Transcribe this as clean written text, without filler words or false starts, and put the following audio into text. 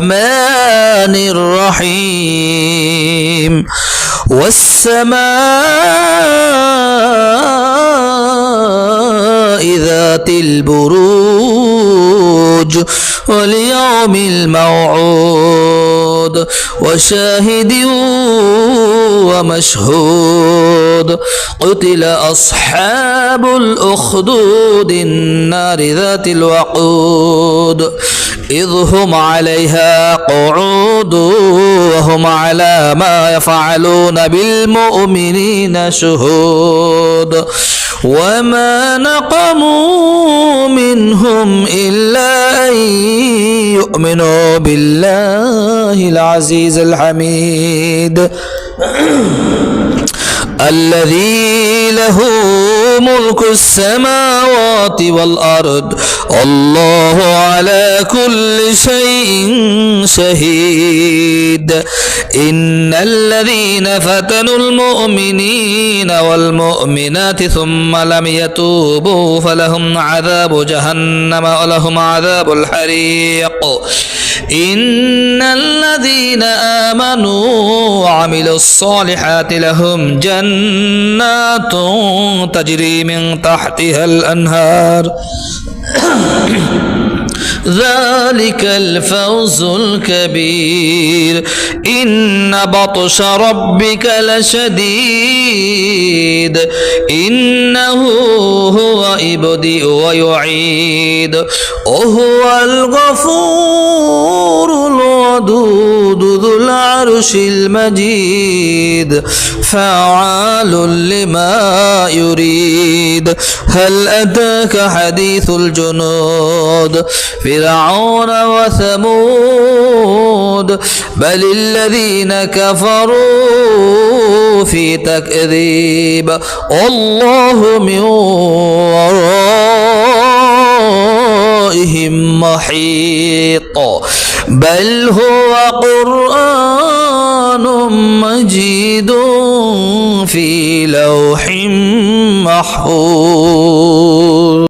الرحمن الرحيم والسماء ذات البروج واليوم الموعود وشاهد ومشهود قتل أصحاب الأخدود النار ذات الوقود إذ هم عليها قعود وهم على ما يفعلون بالمؤمنين شهود وما نقموا منهم إلا أن يؤمنوا بالله العزيز الحميد الذي له ملك السماوات والأرض الله على كل شيء شهيد إن الذين فتنوا المؤمنين والمؤمنات ثم لم يتوبوا فلهم عذاب جهنم ولهم عذاب الحريق إن الذين آمنوا وعملوا الصالحات لهم جنات تجري من تحتها الأنهار ذلك الفوز الكبير إن بطش ربك لشديد إنه هو يبدئ ويعيد وهو الغفور الودود ذو العرش المجيد فعال لما يريد هل أتاك حديث الجنود فرعون وثمود بل الذين كفروا في تكذيب والله من ورائهم محيط بل هو قرآن مجيد في لوح محفوظ